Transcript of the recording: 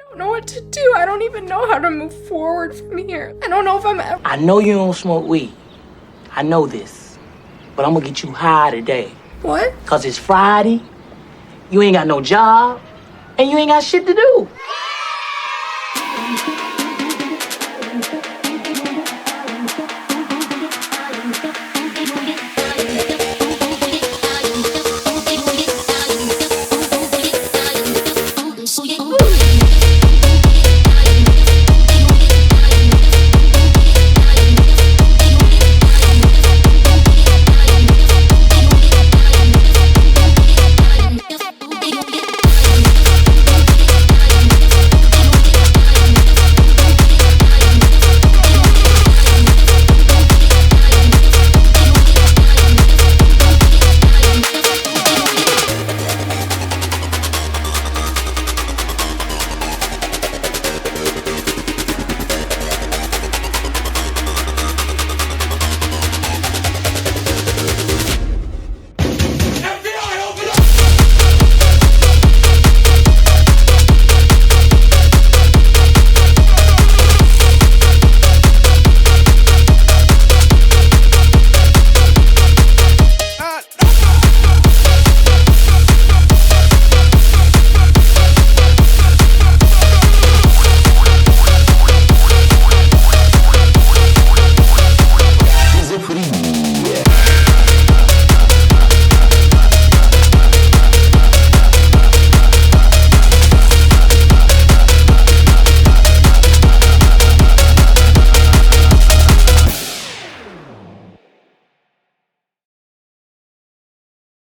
I don't know what to do. I don't even know how to move forward from here. I don't know if I'm ever... I know you don't smoke weed. I know this. But I'm gonna get you high today. What? Cause it's Friday, you ain't got no job, and you ain't got shit to do.